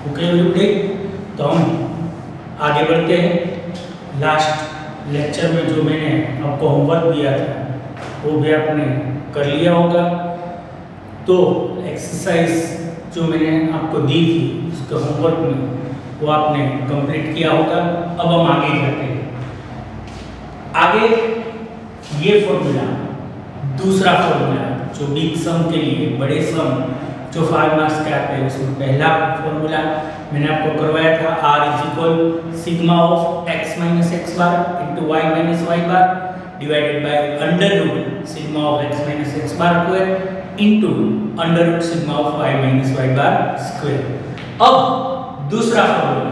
Okay everybody, तो हम आगे बढ़ते हैं। लास्ट लेक्चर में जो मैंने आपको होमवर्क दिया था वो भी आपने कर लिया होगा। तो एक्सरसाइज जो मैंने आपको दी थी उसके होमवर्क में वो आपने कंप्लीट किया होगा। अब हम आगे जाते हैं। आगे ये फॉर्मूला, दूसरा फॉर्मूला जो बिग सम के लिए, बड़े सम जो 5 मार्क्स के आते हैं, उसमें पहला फॉर्मूला मैंने आपको करवाया था, r is equal sigma of x minus x bar into y minus y bar divided by under root sigma of x minus x bar square into under root sigma of y minus y bar square. अब दूसरा formula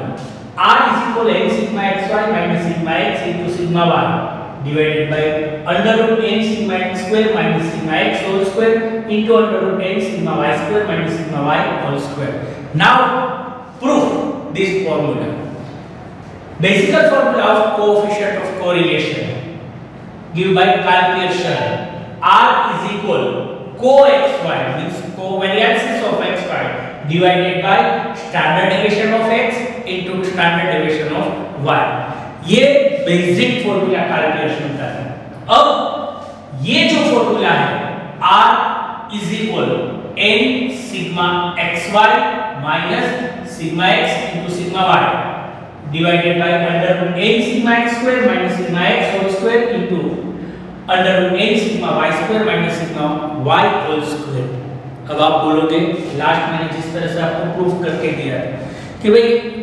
r is equal n sigma xy minus sigma x into sigma y divided by under root n sigma x square minus sigma x whole square into under root n sigma y square minus sigma y whole square. Now prove this formula. Basic formula of coefficient of correlation given by Karl-Pearson. R is equal co xy means covariances of xy divided by standard deviation of x into standard deviation of y. ये basic formula Karl Pearson का है। अब ये जो formula है R is equal n sigma xy minus sigma x into sigma y divided by under root n sigma x square minus sigma x whole square into under root n sigma y square minus sigma y whole square. अब आप बोलोगे last मैंने जिस तरह से आपको proof करके दिया है कि भाई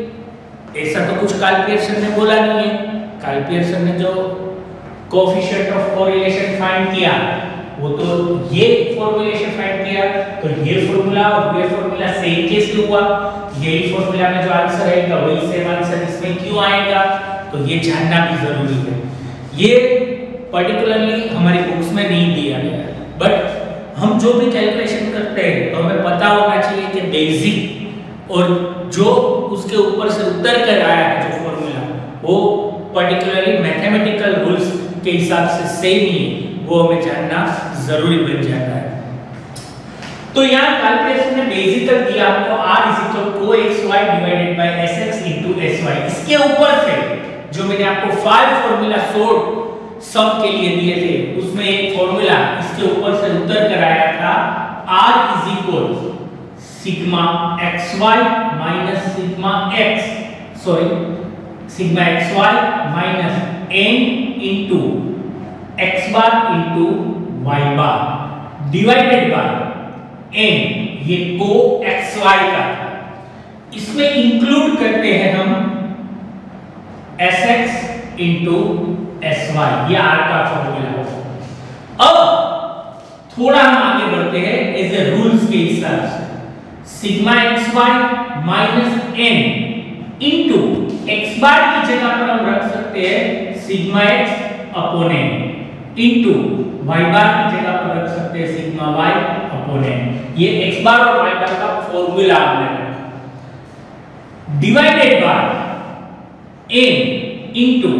ऐसा तो कुछ कार्ल-पियर्सन ने बोला नहीं है। कार्ल-पियर्सन ने जो कोएफिशिएंट ऑफ कोरिलेशन फाइंड किया वो तो ये फॉर्मूलेशन फाइंड किया, तो ये फॉर्मूला और ये फॉर्मूला सेम कैसे हुआ, यही फॉर्मूला में जो आंसर आएगा वही सेम आंसर इसमें क्यों आएगा, तो ये जानना भी जरूरी है। ये पर्टिकुलरली हमारी बुक्स में नहीं दिया गया है, बट हम जो भी कैलकुलेशन करते हैं तो हमें पता होना चाहिए कि बेसिक और जो उसके ऊपर से उतर कर आया है जो फॉर्मूला वो पर्टिकुलरली मैथमेटिकल रूल्स के हिसाब से सेम ही वो हमें जानना जरूरी बन जाता है। तो यहाँ कार्ल-पियर्सन ने बेसिकली दिया आपको r इज इक्वल को xy divided by sx into sy। इसके ऊपर से जो मैंने आपको 5 फार्मूला शॉर्ट सम के लिए दिए थे उसमें एक फार्मूला इसके ऊपर से उतर कर आया था, r is equal sigma xy minus sigma x sigma xy minus n into x bar into y bar divided by n, ये को xy का था। इसमें इंक्लूड करते हैं हम sx इंटू sy, ये r का फॉर्मूला। अब थोड़ा हम आगे बढ़ते हैं एज ए रूल्स के हिसाब से। Sigma xy minus n into x बार की जगह पर हम रख सकते हैं sigma x upon n into y बार की जगह पर रख सकते हैं सिग्मा y अपॉन n। ये x बार और y बार का फॉर्मूला हमने रखा divided by n into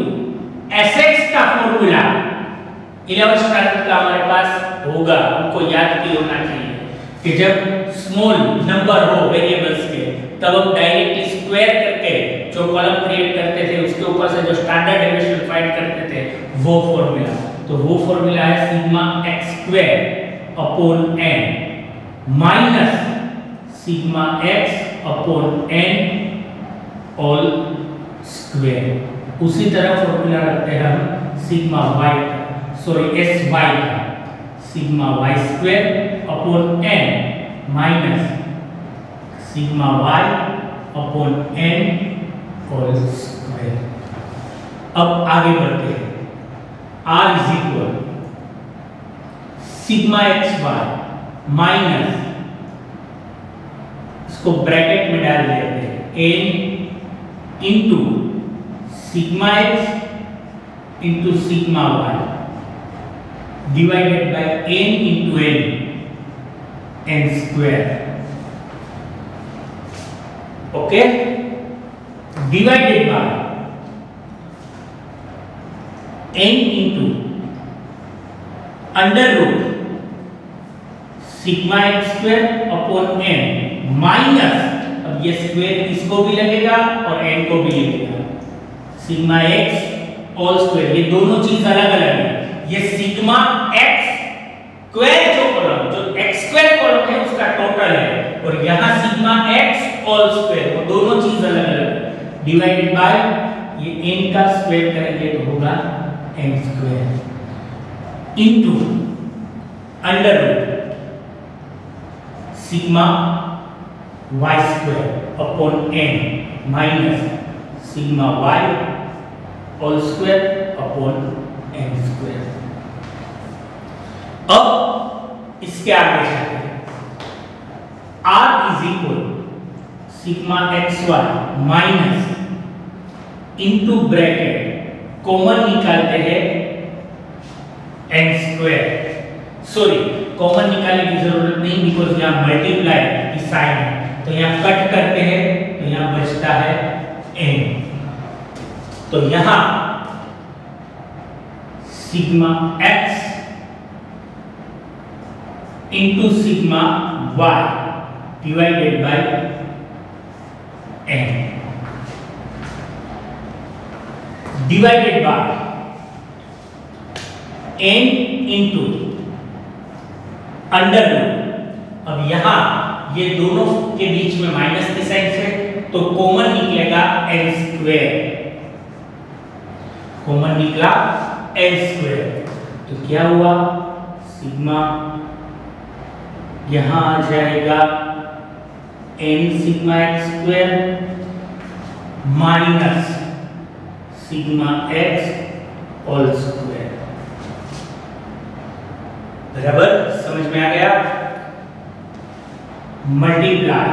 sx का फॉर्मूला 11th स्टैंडर्ड का हमारे पास होगा, हमको याद भी होना चाहिए कि जब स्मॉल नंबर हो वेरिएबल्स के तब हम डायरेक्टली स्क्वायर करके जो कॉलम क्रिएट करते थे उसके ऊपर से जो स्टैंडर्ड डेविएशन फाइंड करते थे वो फॉर्मूला, तो वो फॉर्मूला है sigma x square upon n minus sigma x upon n whole square. उसी तरह फॉर्मूला रखते हैं हम सिग्मा y sy का sigma y square upon n minus sigma y upon n whole square. अब आगे बढ़ते हैं। r is equal sigma xy minus, इसको ब्रैकेट में डाल देते हैं, n into sigma x into sigma y divided by n into n square. Okay, divided by n into under root sigma x square upon n minus, अब ये square इसको भी लगेगा और n को भी लगेगा, सिग्मा x होल स्क्वायर, ये दोनों चीज अलग अलग है। ये सिग्मा x स्क्वायर जो कॉलम, जो x स्क्वायर कॉलम है उसका टोटल है, और यहाँ सिग्मा x होल स्क्वायर, वो दोनों चीज अलग अलग डिवाइडेड बाय ये n का स्क्वायर करेंगे तो होगा n square into under root sigma y square upon n minus sigma y whole square upon n square. अब इसके आगे चलते हैं, r is equal sigma xy minus into bracket common निकालते हैं n स्क्वायर। सॉरी, कॉमन निकालने की जरूरत नहीं, बिकॉज यहाँ मल्टीप्लाई की साइन है, तो यहाँ कट करते हैं तो यहाँ बचता है n। तो यहाँ sigma x into sigma y divided by n divided by n into under root. अब यहां ये दोनों के बीच में माइनस की साइन से, तो कॉमन निकलेगा n स्क्वायर, कॉमन निकला n स्क्वायर। तो क्या हुआ, सिग्मा यहां आ जाएगा n sigma x square minus sigma x whole square. बराबर, समझ में आ गया। Multiply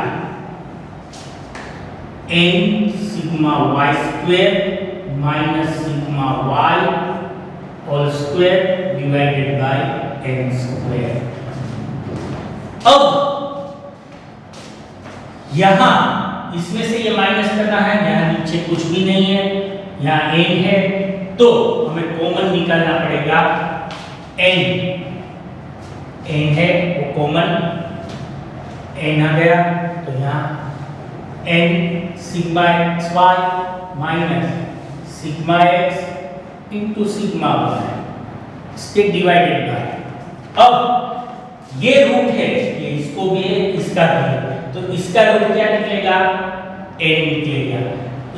n sigma y square minus sigma y whole square divided by n square. अब यहां इसमें से ये माइनस करना है, यहां नीचे कुछ भी नहीं है, यहाँ n है, तो हमें कॉमन निकालना पड़ेगा n है वो कॉमन n आ गया, तो यहाँ n sigma x y minus sigma x into sigma y इसके डिवाइडेड बाय। अब ये रूट है, ये इसको भी है, इसका भी है, तो इसका रूट क्या निकलेगा, n निकलेगा।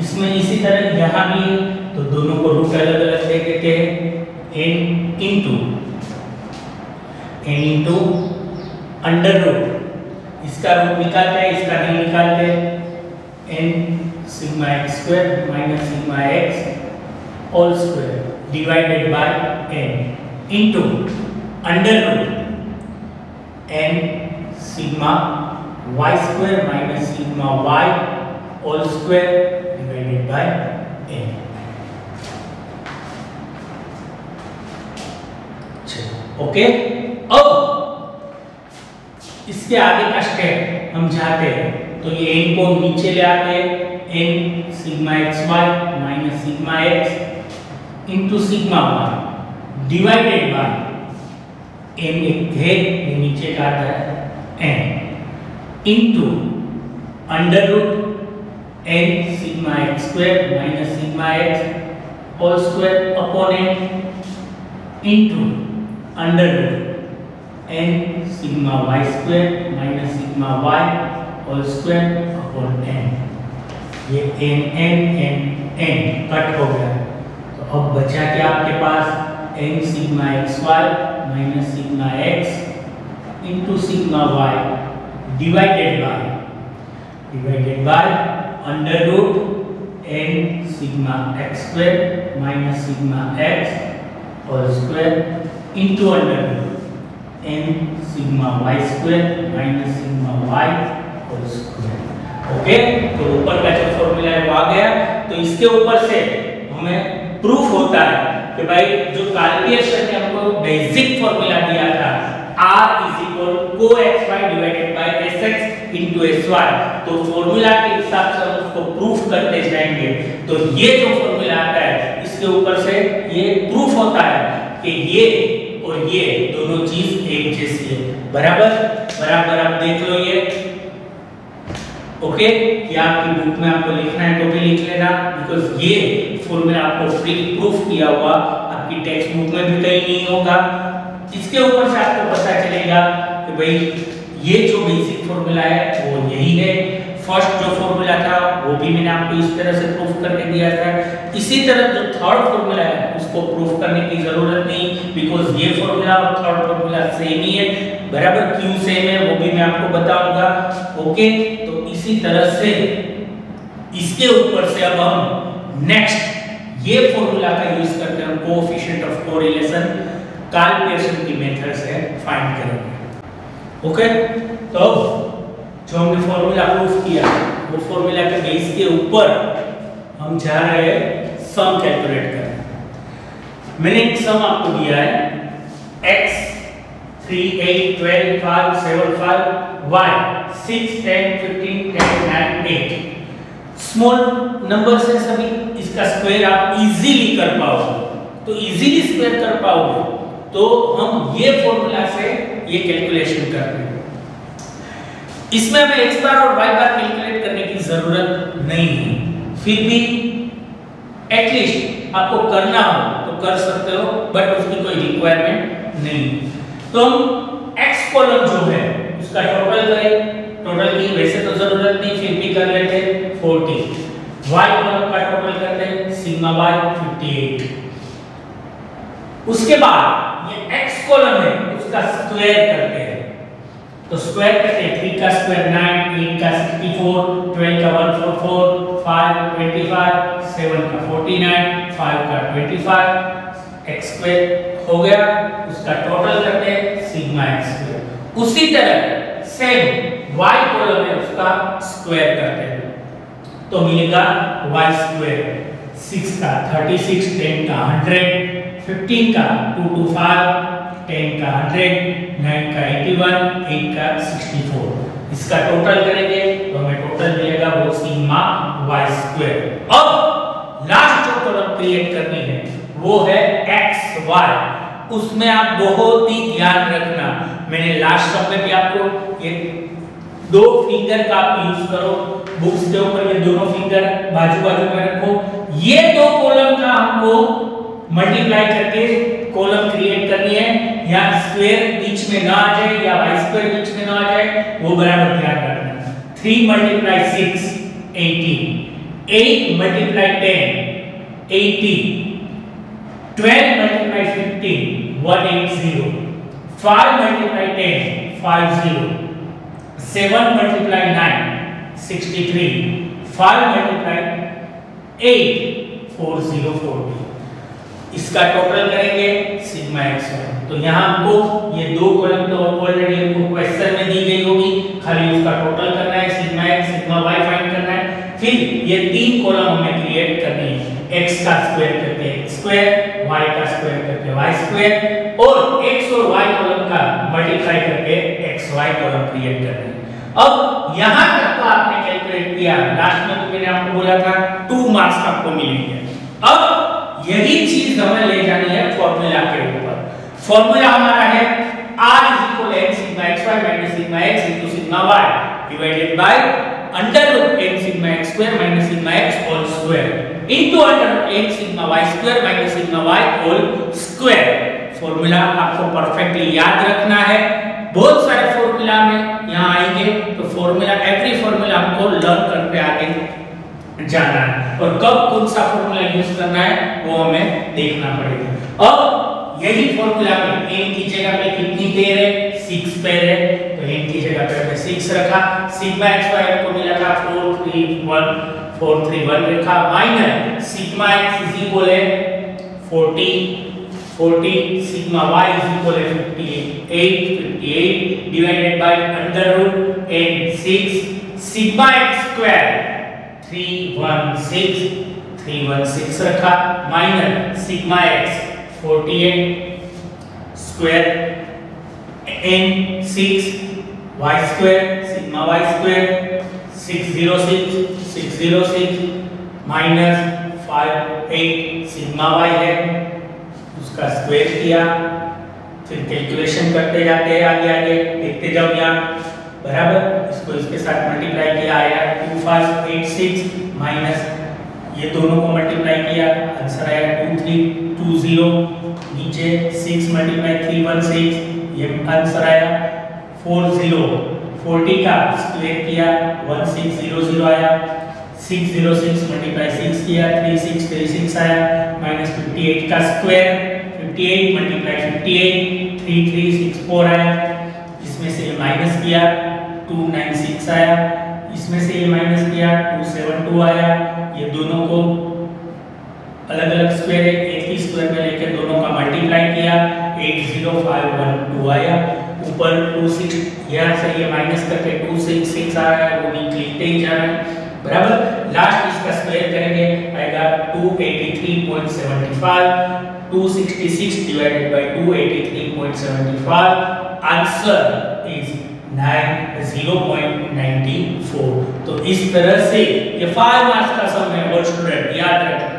इसमें इसी तरह यहाँ भी है, तो दोनों को रूट अलग अलग दे देते हैं, n इंटू अंडर रूट, इसका रूट निकालते हैं, इसका नहीं निकालते, n sigma x square minus sigma x whole square divided by n into under root n sigma y square minus sigma y whole square divided by n। Okay, अब इसके आगे का स्टेप हम चाहते हैं, तो ये n को नीचे ले आते हैं, n sigma xy minus sigma x into sigma y divided by n एक है, ये नीचे का आता है n into under root n sigma x square minus sigma x whole square upon n into under root n sigma y square minus sigma y whole square upon n। ये n cut हो गया, तो अब बचा क्या आपके पास, n sigma xy minus sigma x into sigma y divided by under root n sigma x square minus sigma x whole square into under root n sigma y square minus sigma y whole square. Okay, तो ऊपर का जो formula है वो आ गया। तो इसके ऊपर से हमें प्रूफ होता है कि भाई जो कैलकुलेशन ने हमको बेसिक फॉर्मूला दिया था r इज इक्वल को xy divided by sx into sy, तो फॉर्मूला के हिसाब से हम उसको प्रूफ करते जाएंगे। तो ये जो फॉर्मूला आता है इसके ऊपर से ये प्रूफ होता है कि ये और ये दोनों चीज एक जैसी है। बराबर, आप देख लो, ये ओके, या आपकी बुक में आपको लिखना है तो भी लिख लेना, बिकॉज ये फॉर्मूला आपको फ्री प्रूफ किया हुआ आपकी टेक्स्ट बुक में भी कहीं नहीं होगा। इसके ऊपर से आपको पता चलेगा कि भाई ये जो बेसिक फॉर्मूला है वो यही है। फर्स्ट जो फॉर्मूला था वो भी मैंने आपको इस तरह से प्रूफ करके दिया था। इसी तरह जो थर्ड फॉर्मूला है उसको प्रूफ करने की जरूरत नहीं, बिकॉज ये फॉर्मूला और थर्ड फॉर्मूला सेम ही है, बराबर क्यों सेम है वो भी मैं आपको बताऊंगा। ओके, तो इसी तरह से इसके ऊपर से अब हम नेक्स्ट ये फॉर्मूला का यूज करके हम coefficient of correlation Karl Pearson की मेथड से फाइंड करेंगे। ओके, तो जो हमने फॉर्मूला प्रूफ किया वो फॉर्मूला के बेस के ऊपर हम जा रहे हैं सम कैलकुलेट करने। मैंने एक सम आपको दिया है x 3 8 12 5 7 5 y 6 10 15 10 9 8 स्मॉल नंबर से सभी इसका स्क्वायर आप इजीली कर पाओगे। तो इजीली स्क्वायर कर पाओगे तो हम ये फॉर्मूला से ये कैलकुलेशन करते हैं। इसमें हमें x बार और y बार कैलकुलेट करने की जरूरत नहीं है, फिर भी एटलीस्ट आपको करना हो तो कर सकते हो, बट उसकी कोई रिक्वायरमेंट नहीं। तो हम x कॉलम जो है उसका टोटल करें, टोटल की वैसे तो जरूरत नहीं फिर भी कर लेते 40। y कॉलम का टोटल करते हैं सिग्मा y 58। उसके बाद ये x कॉलम है उसका स्क्वायर करते हैं, तो स्क्वायर करते हैं 3 का स्क्वायर 9, 8 का 64, 12 का 144, 5 25, 7 का 49, 5 का 25, x स्क्वायर हो गया। उसका टोटल करते हैं सिग्मा x स्क्वायर। उसी तरह सेम y कॉलम है उसका स्क्वायर करते हैं तो मिलेगा y स्क्वायर 6 का 36, 10 का 100, 15 का 225, 10 का 100, 9 का 81, 8 का 64। इसका टोटल करेंगे तो हमें टोटल मिलेगा वो सिग्मा y स्क्वायर। अब लास्ट जो कॉलम क्रिएट करनी है वो है x y। उसमें आप बहुत ही ध्यान रखना, मैंने लास्ट शॉप में भी आपको ये दो फिंगर का आप यूज करो, बुक्स के ऊपर ये दोनों फिंगर बाजू बाजू में रखो। ये दो कॉलम का हमको मल्टीप्लाई करके कॉलम क्रिएट करनी है, या स्क्वायर बीच में ना आ जाए या y स्क्वायर बीच में ना आ जाए, वो बराबर ध्यान रखना। 3 × 6 18, 8 × 10 80, 12 × 15 180, 5 × 10 50, 7 × 9 63, 5 × 8 4040। इसका टोटल करेंगे सिग्मा x y। तो यहाँ हमको ये दो कॉलम तो ऑलरेडी हमको क्वेश्चन में दी गई होगी, खाली उसका टोटल करना है, sigma x sigma y find करना है। फिर ये तीन कॉलम हमें क्रिएट करनी है, x का स्क्वायर करके x स्क्वायर, y का स्क्वायर करके y स्क्वायर, और x और y कॉलम का मल्टीप्लाई करके x y कॉलम क्रिएट करनी है। अब यहाँ तक तो आपने कैलकुलेट किया, लास्ट में तो मैंने आपको बोला था 2 मार्क्स आपको मिलेंगे। अब यही चीज हमें ले जानी है फॉर्मूला के ऊपर। फॉर्मूला हमारा है r = n sigma xy minus sigma x into sigma y divided by under root n sigma x square minus sigma x whole square into under root n sigma y square minus sigma y whole square. Formula आपको perfectly याद रखना है, बहुत सारे formula में यहां आएंगे, तो फॉर्मूला एवरी फॉर्मूला हमको लर्न करके आगे जाना है, और कब कौन सा फॉर्मूला यूज करना है वो हमें देखना पड़ेगा। अब यही फॉर्मूला में n की जगह पे कितनी पेयर है, 6 पेयर है, तो n की जगह पे 6 रखा। सिग्मा xy को मिला था 431 रखा, माइनस सिग्मा x इक्वल है 40 सिग्मा y इक्वल है 58 divided by under root n 6 sigma x square 316 रखा, minus sigma x 48 square n 6 y square sigma y square 606 minus 58 sigma y है, उसका स्क्वायर किया। फिर कैलकुलेशन करते जाते हैं, आगे आगे देखते जाओ यहाँ बराबर, इसको इसके साथ मल्टीप्लाई किया आया 2586 माइनस ये दोनों को मल्टीप्लाई किया आंसर आया 2320, नीचे 6 मल्टीप्लाई 316 ये आंसर आया 40 का स्क्वायर किया 1600 आया 606 मल्टीप्लाई 6 किया 3636 आया माइनस 58 का स्क्वायर 58 मल्टीप्लाई 58 3364 आया, इसमें से ये माइनस किया 296 आया, इसमें से ये माइनस किया 272 आया, ये दोनों को अलग अलग स्क्वायर है एक ही स्क्वायर में लेकर दोनों का मल्टीप्लाई किया 80512 आया, ऊपर 26 यहाँ से ये माइनस करके 266 आ रहा है वो लिखते ही जा रहा है बराबर। लास्ट इसका स्क्वायर करेंगे आएगा 283.75, 266 डिवाइडेड बाय 283.75 आंसर इज 0.94। तो इस तरह से ये 5 मार्क्स का सम है और स्टूडेंट याद रखें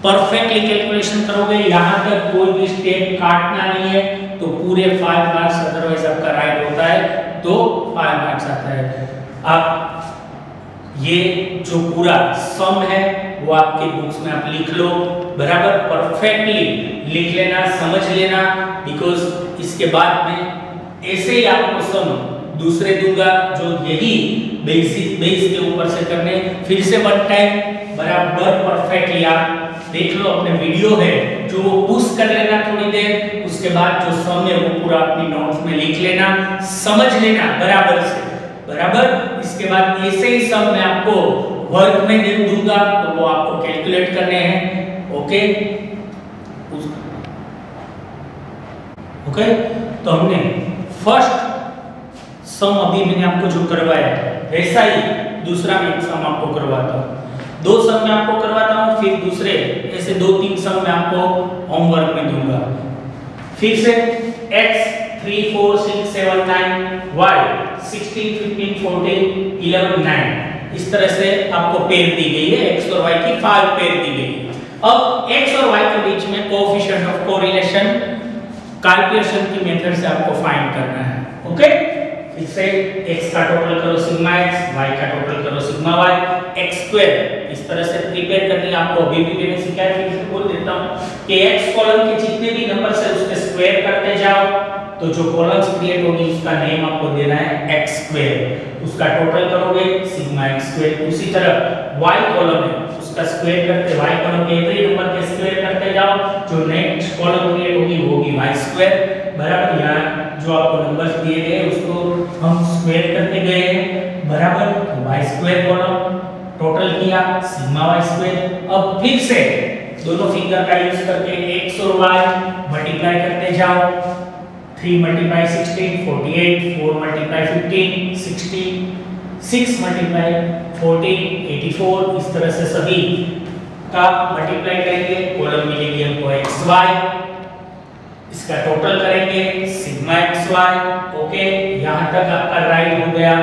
परफेक्टली कैलकुलेशन करोगे, यहाँ तक कोई भी स्टेप काटना नहीं है तो पूरे 5 मार्क्स, अदरवाइज आपका राइट होता है तो 5 मार्क्स आता है। आप ये जो पूरा सम है वो आपके बुक्स में आप लिख लो बराबर, परफेक्टली लिख लेना समझ लेना, बिकॉज इसके बाद में ऐसे ही आपको सम दूसरे दूंगा जो यही बेसिक बेस के ऊपर से करने, फिर से वन टाइम बराबर परफेक्टली आप देख लो अपने वीडियो है जो वो पुश कर लेना थोड़ी देर, उसके बाद जो सम है वो पूरा अपनी नोट्स में लिख लेना समझ लेना बराबर से बराबर। इसके बाद ऐसे ही सम मैं आपको वर्क में दे दूंगा तो वो आपको कैलकुलेट करने हैं। ओके ओके, तो हमने फर्स्ट सम अभी मैंने आपको जो करवाया वैसा ही दूसरा मैं सम आपको करवाता हूँ, 2 सम मैं आपको करवाता हूँ, फिर दूसरे ऐसे 2-3 सम मैं आपको होमवर्क में दूंगा। फिर से x 3 4 6 7 9 y 16 15 14 11 9 इस तरह से आपको पेयर दी गई है, x और y की 5 पेयर दी गई है। अब x और y के बीच में कोएफिशिएंट ऑफ कोरिलेशन कैलकुलेशन की मेथड से आपको फाइंड करना है। ओके, फिर से x का टोटल करो सिग्मा x, y का टोटल करो सिग्मा y, x स्क्वायर इस तरह से प्रिपेयर करनी है आपको, अभी भी मैंने सिखाया, फिर से बोल देता हूं कि x कॉलम के जितने भी नंबर है उसके स्क्वायर करते जाओ, तो जो कॉलम्स क्रिएट होगी उसका नेम आपको देना है x स्क्वायर, उसका टोटल करोगे सिग्मा x स्क्वायर। उसी तरह y कॉलम है उसका स्क्वायर करते y कॉलम के एवरी नंबर के स्क्वायर करते जाओ, जो नेक्स्ट कॉलम क्रिएट होगी वो होगी y स्क्वायर बराबर। यहाँ जो आपको नंबर्स दिए गए उसको हम स्क्वायर करते गए हैं बराबर, y स्क्वायर कॉलम टोटल किया सिग्मा y स्क्वायर। अब फिर से दोनों फिंगर का यूज करके x और y मल्टीप्लाई करते जाओ, 3 मल्टीप्लाई 16 48, 4 मल्टीप्लाई 15 60, 6 मल्टीप्लाई 14 84, इस तरह से सभी का मल्टीप्लाई करेंगे, कॉलम मिलेगी हमको xy, इसका टोटल करेंगे सिग्मा xy। ओके, यहाँ तक आपका राइट हो गया,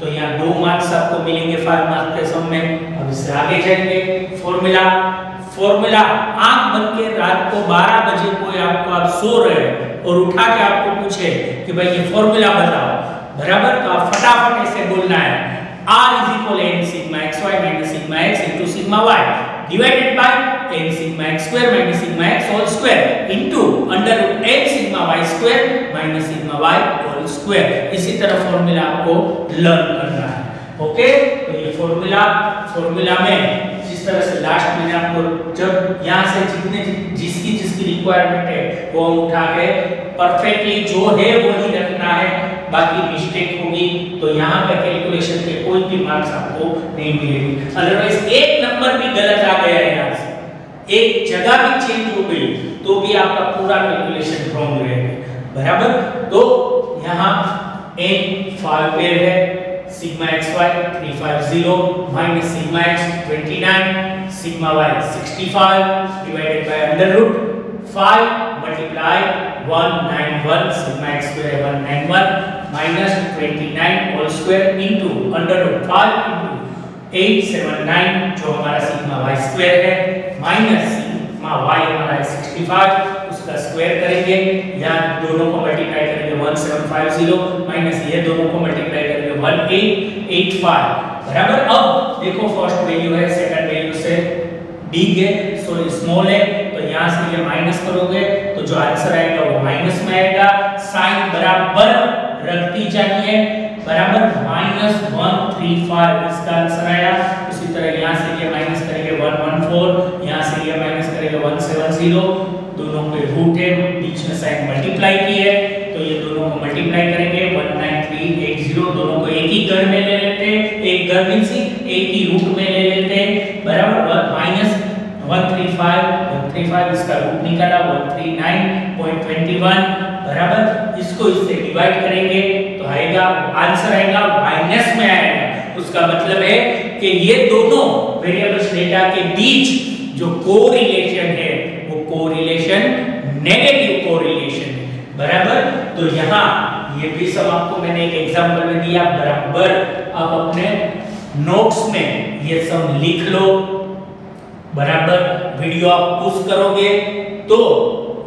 तो यहाँ 2 मार्क्स आपको मिलेंगे 5 मार्क्स के सम में। अब इससे आगे जाएंगे, फॉर्मूला आंख बंद के रात को 12 बजे कोई आपको आप सो रहे हैं और उठा के आपको पूछे कि भाई ये फॉर्मूला बताओ बराबर, तो आप फटाफट ऐसे बोलना है r n sigma xy minus sigma x into sigma y divided by n sigma x square minus sigma x whole square into under root n sigma y square minus sigma y whole square। इसी तरह formula आपको learn करना है। Okay, तो ये formula में जिस तरह से लास्ट मैंने आपको जब यहाँ से जिसकी रिक्वायरमेंट है वो हम उठा के परफेक्टली जो है वही रखना है, बाकी मिस्टेक होगी तो यहाँ का कैलकुलेशन के कोई भी मार्क्स आपको नहीं मिलेगी। अदरवाइज एक नंबर भी गलत आ गया है, यहाँ से एक जगह भी चेंज हो गई तो भी आपका पूरा कैलकुलेशन रॉन्ग रहेगा बराबर। तो यहाँ n 5 पेयर है, sigma xy 350 minus sigma x 29, sigma y 65 divided by under root 5 multiply 191 sigma x square 191 minus 29 whole square into under root 5 into 879 जो हमारा sigma y square है minus sigma y हमारा 65, उसका स्क्वायर करेंगे, यहाँ दोनों को मल्टीप्लाई करेंगे 1750 माइनस ये दोनों को मल्टीप्लाई करेंगे 1885 बराबर। अब देखो फर्स्ट वैल्यू है, सेकंड वैल्यू से बिग है, सो स्मॉल है, तो यहाँ से ये माइनस करोगे तो जो आंसर आएगा वो माइनस में आएगा। साइन बराबर रखती जानी है बराबर -135 इसका आंसर आया। उसी तरह यहाँ से ये माइनस करेंगे 114, यहाँ से ये माइनस करेंगे 170, दोनों के रूट है, बीच में साइन मल्टीप्लाई की है तो ये दोनों को मल्टीप्लाई करेंगे 19380, दोनों को एक ही घर में ले लेते हैं, एक घर मींस एक ही रूट में ले लेते हैं बराबर। -135 इसका रूट निकाला 139.21 बराबर। इसको इससे डिवाइड करेंगे तो आएगा आंसर आएगा माइनस में आएगा। उसका मतलब है कि ये दोनों वेरिएबल्स डेटा के बीच जो कोरिलेशन है वो कोरिलेशन नेगेटिव कोरिलेशन है बराबर। तो यहाँ ये भी सब आपको मैंने एक एग्जांपल में दिया बराबर। आप अपने नोट्स में ये सब लिख लो बराबर। वीडियो आप पुश करोगे तो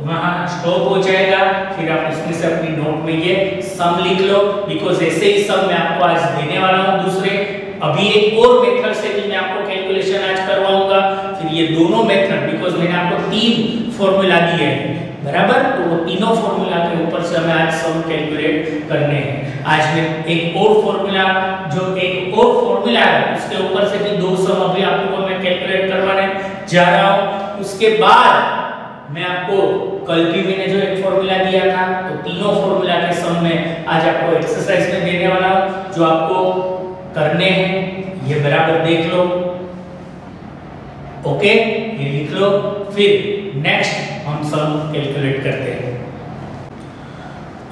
वहां स्टॉप हो जाएगा, फिर आप इसमें से अपनी नोट में ये सम लिख लो, बिकॉज ऐसे ही सम मैं आपको आज देने वाला हूं दूसरे। अभी एक और मेथड से भी मैं आपको कैलकुलेशन आज करवाऊंगा, फिर ये दोनों मेथड, बिकॉज मैंने आपको 3 फॉर्मूला दिए हैं बराबर, तो वो तीनों फॉर्मूला के ऊपर से हमें आज सम कैलकुलेट करने हैं। आज मैं एक और फॉर्मूला है उसके ऊपर से भी 2 सम अभी आपको मैं कैलकुलेट करवाने जा रहा हूं। उसके बाद मैं आपको कल भी मैंने जो एक फॉर्मूला दिया था तो तीनों फॉर्मूला के सम में आज आपको एक्सरसाइज में देने वाला हूं, जो आपको करने हैं ये बराबर देख लो। ओके, ये लिख लो, फिर नेक्स्ट हम सम कैलकुलेट करते हैं।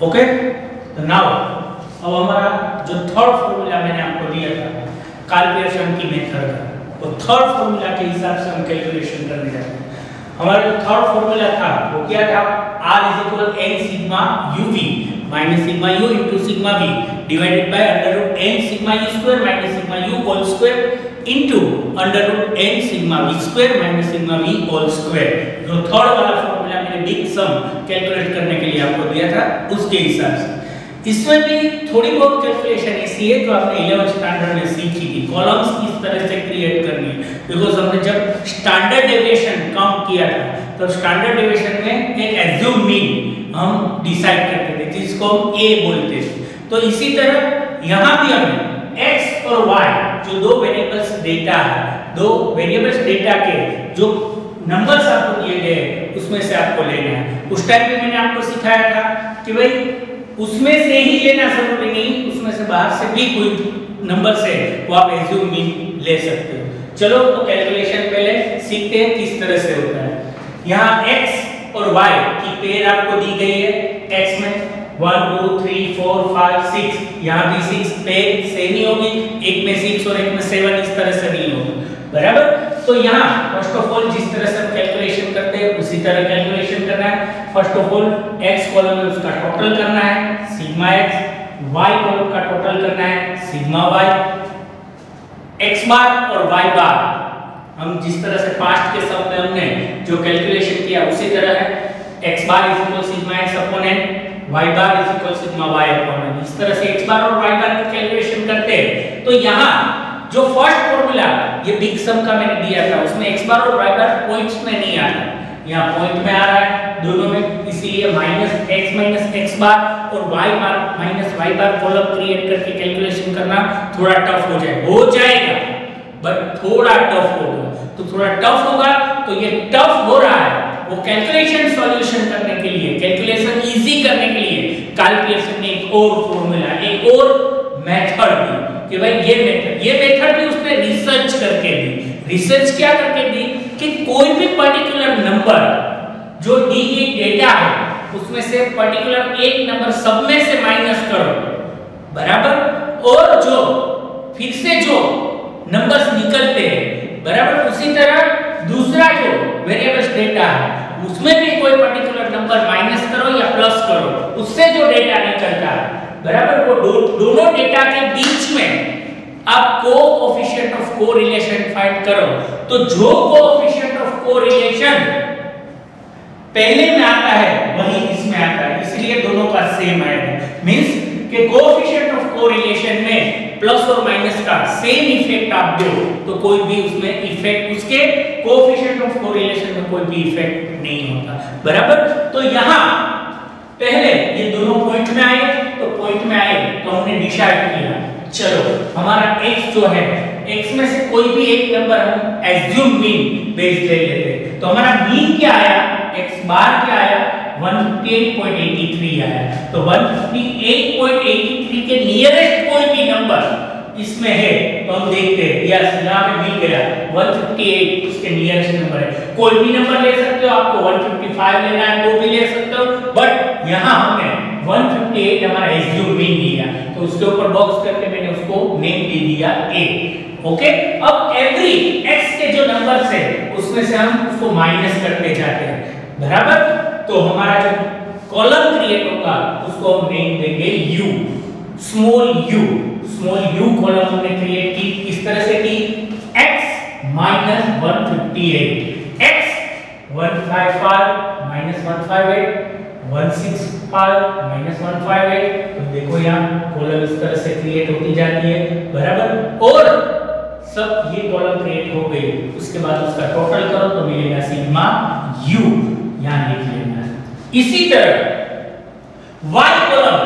ओके, तो नाउ अब हमारा जो थर्ड फॉर्मूला मैंने आपको दिया था कैलकुलेशन की मेथड का, वो थर्ड फॉर्मूला के हिसाब से हम कैलकुलेशन करने जा रहे हैं। हमारा जो थर्ड फॉर्मूला था वो क्या था, R = n sigma uv minus sigma u into sigma v divided by √n sigma u square minus sigma u whole square into √n sigma v square minus sigma v whole square. जो third वाला formula मैंने big sum calculate करने के लिए आपको दिया था उसके हिसाब से इसमें भी थोड़ी बहुत कैलकुलेशन ऐसी है जो आपने 11th स्टैंडर्ड में सीखी थी। कॉलम्स किस तरह से क्रिएट करनी है, बिकॉज हमने जब स्टैंडर्ड डेविएशन काउंट किया था तो स्टैंडर्ड डेविएशन में एक एज्यूम मीन हम डिसाइड करते थे जिसको हम a बोलते थे। तो इसी तरह यहाँ भी हमें x और y जो दो वेरिएबल्स डेटा है, दो वेरिएबल्स डेटा के जो नंबर्स आपको दिए गए उसमें से आपको लेना है। उस टाइम पे मैंने आपको सिखाया था कि भाई उसमें से ही लेना जरूरी नहीं, उसमें से बाहर से भी कोई नंबर से वो आप एज्यूम मीन ले सकते हो। चलो तो कैलकुलेशन पहले सीखते हैं किस तरह से होता है। यहाँ x और y की पेयर आपको दी गई है, x में 1 2 3 4 5 6, यहाँ भी 6 पेयर सेम ही होगी, एक में 6 और एक में 7 इस तरह से नहीं होगा बराबर। तो यहाँ फर्स्ट ऑफ ऑल जिस तरह से हम कैलकुलेशन करते हैं उसी तरह कैलकुलेशन करना है। First of all x column में उसका टोटल करना है सिग्मा x, y कॉलम का टोटल करना है सिग्मा y, x बार और y बार हम जिस तरह से पास्ट के सब में हमने जो कैलकुलेशन किया उसी तरह है। x बार = sigma x upon n, y बार = सिग्मा y अपॉन n। इस तरह से x बार और y बार की कैलकुलेशन करते हैं। तो यहाँ जो फर्स्ट फॉर्मूला ये बिग सम का मैंने दिया था उसमें x बार और y बार पॉइंट्स में नहीं आ रहा, यहाँ पॉइंट में आ रहा है दोनों में, इसीलिए -x बार और y बार -y बार कॉलम क्रिएट करके कैलकुलेशन करना थोड़ा टफ हो जाएगा बट थोड़ा टफ होगा। तो थोड़ा टफ होगा तो ये टफ हो रहा है वो कैलकुलेशन सॉल्यूशन करने के लिए, कैलकुलेशन इजी करने के लिए कैलकुलेशन ने एक और फॉर्मूला, एक और मेथड दी कि भाई ये मेथड भी उसने रिसर्च करके दी। रिसर्च क्या करके दी कि कोई भी पर्टिकुलर नंबर जो दी गई डेटा है उसमें से पर्टिकुलर एक नंबर सब में से माइनस करो बराबर, और जो फिर से जो नंबर्स निकलते हैं बराबर, उसी तरह दूसरा जो वेरिएबल्स डेटा है उसमें भी कोई पर्टिकुलर नंबर माइनस करो या प्लस करो, उससे जो डेटा निकलता है बराबर, वो दोनों डेटा के बीच में आप कोएफिशिएंट ऑफ कोरिलेशन फाइंड करो। तो जो कोएफिशिएंट ऑफ कोरिलेशन पहले में आता है वही इसमें आता है, इसलिए दोनों का सेम आएगा। मींस कि कोएफिशिएंट ऑफ कोरिलेशन में प्लस और माइनस का सेम इफेक्ट आप दो तो कोई भी उसमें इफेक्ट, उसके कोएफिशिएंट ऑफ कोरिलेशन में कोई भी इफेक्ट नहीं होता, बराबर। तो यहां पहले ये दोनों पॉइंट में आए, तो पॉइंट में आए तो हमने डिसाइड किया, चलो हमारा x जो है, x में से कोई भी एक नंबर हम एज्यूम मीन बेस ले लेते हैं, तो हमारा मीन क्या आया, x बार क्या आया, 158.83 आया। तो 158.83 के नियरेस्ट कोई भी नंबर इसमें है तो हम देखते हैं, यस यहां पे मिल गया 158 उसके नियरेस्ट नंबर है। कोई भी नंबर ले सकते हो, आपको 155 लेना है तो भी ले सकते हो, बट यहां हमने 158 हमारा एज्यूम मीन लिया, तो उसके ऊपर बॉक्स करके मैंने उसको नेम दे दिया a। ओके, अब एवरी x के जो नंबर्स है उसमें से हम उसको माइनस करते जाते हैं, बराबर। तो हमारा जो कॉलम क्रिएट होगा उसको हम नेम देंगे u, स्मॉल u कॉलम हमने क्रिएट की, इस तरह से की x minus 158, x 155 minus 158, 165 minus 158, तो देखो यहाँ कॉलम इस तरह से क्रिएट होती जाती है, बराबर। और सब ये कॉलम क्रिएट हो गई, उसके बाद उसका टोटल करो तो मिलेगा सिग्मा u, यहां लिख लेना। इसी तरह y कॉलम